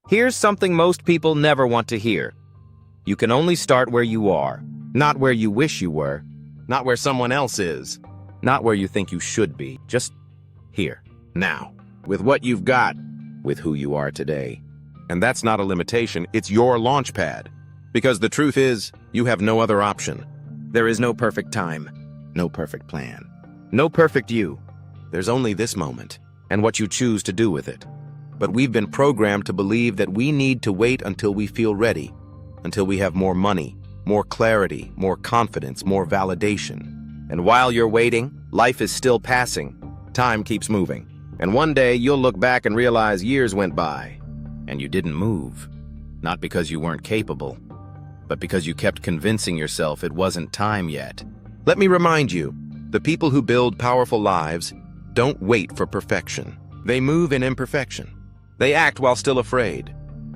Here's something most people never want to hear. You can only start where you are, not where you wish you were, not where someone else is, not where you think you should be, just here, now, with what you've got, with who you are today. And that's not a limitation, it's your launch pad. Because the truth is, you have no other option. There is no perfect time, no perfect plan, no perfect you. There's only this moment, and what you choose to do with it. But we've been programmed to believe that we need to wait until we feel ready, until we have more money, more clarity, more confidence, more validation. And while you're waiting, life is still passing. Time keeps moving. And one day you'll look back and realize years went by, and you didn't move. Not because you weren't capable, but because you kept convincing yourself it wasn't time yet. Let me remind you, the people who build powerful lives don't wait for perfection. They move in imperfection. They act while still afraid.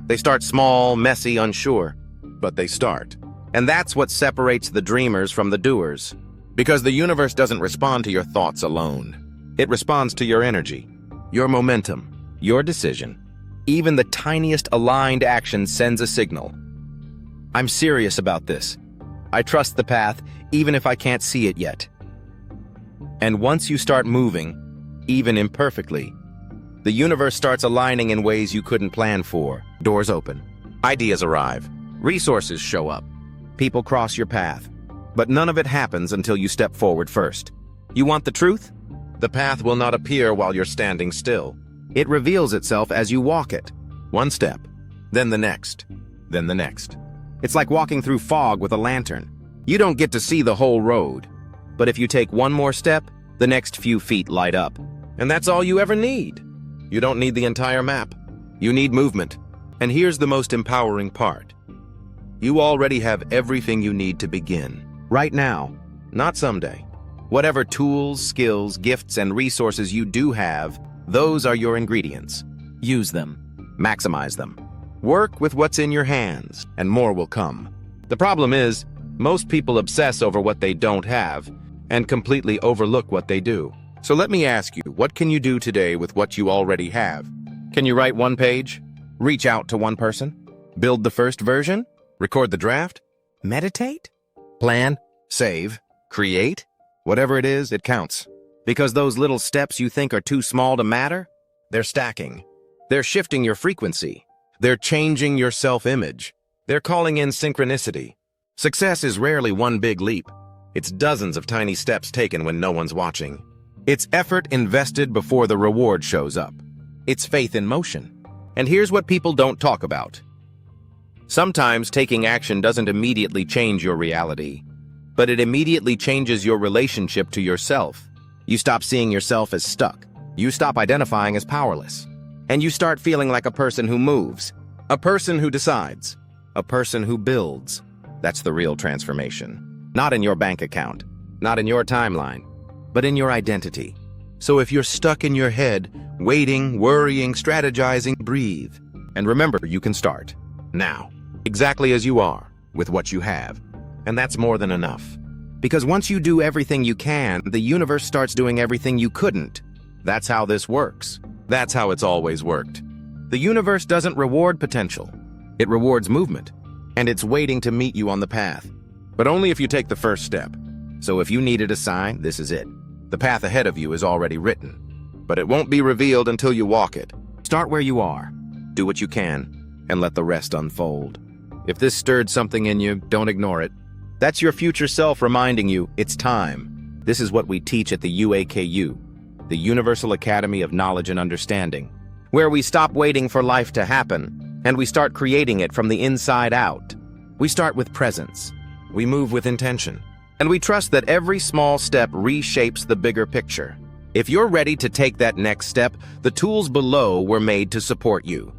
They start small, messy, unsure, but they start. And that's what separates the dreamers from the doers. Because the universe doesn't respond to your thoughts alone. It responds to your energy, your momentum, your decision. Even the tiniest aligned action sends a signal. I'm serious about this. I trust the path, even if I can't see it yet. And once you start moving, even imperfectly, the universe starts aligning in ways you couldn't plan for. Doors open. Ideas arrive. Resources show up. People cross your path. But none of it happens until you step forward first. You want the truth? The path will not appear while you're standing still. It reveals itself as you walk it. One step, then the next, then the next. It's like walking through fog with a lantern. You don't get to see the whole road. But if you take one more step, the next few feet light up. And that's all you ever need. You don't need the entire map. You need movement. And here's the most empowering part. You already have everything you need to begin. Right now, not someday. Whatever tools, skills, gifts, and resources you do have, those are your ingredients. Use them. Maximize them. Work with what's in your hands, and more will come. The problem is, most people obsess over what they don't have and completely overlook what they do. So let me ask you, what can you do today with what you already have? Can you write one page? Reach out to one person? Build the first version? Record the draft? Meditate? Plan? Save? Create? Whatever it is, it counts. Because those little steps you think are too small to matter, they're stacking. They're shifting your frequency. They're changing your self-image. They're calling in synchronicity. Success is rarely one big leap. It's dozens of tiny steps taken when no one's watching. It's effort invested before the reward shows up. It's faith in motion. And here's what people don't talk about. Sometimes taking action doesn't immediately change your reality, but it immediately changes your relationship to yourself. You stop seeing yourself as stuck. You stop identifying as powerless. And you start feeling like a person who moves, a person who decides, a person who builds. That's the real transformation. Not in your bank account, not in your timeline, but in your identity. So if you're stuck in your head, waiting, worrying, strategizing, breathe. And remember, you can start now, exactly as you are, with what you have. And that's more than enough. Because once you do everything you can, the universe starts doing everything you couldn't. That's how this works. That's how it's always worked. The universe doesn't reward potential. It rewards movement. And it's waiting to meet you on the path. But only if you take the first step. So if you needed a sign, this is it. The path ahead of you is already written. But it won't be revealed until you walk it. Start where you are. Do what you can, and let the rest unfold. If this stirred something in you, don't ignore it. That's your future self reminding you it's time. This is what we teach at the U.A.K.U, the Universal Academy of Knowledge and Understanding, where we stop waiting for life to happen, and we start creating it from the inside out. We start with presence. We move with intention. And we trust that every small step reshapes the bigger picture. If you're ready to take that next step, the tools below were made to support you.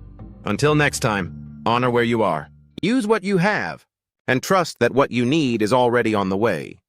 Until next time, honor where you are. Use what you have, and trust that what you need is already on the way.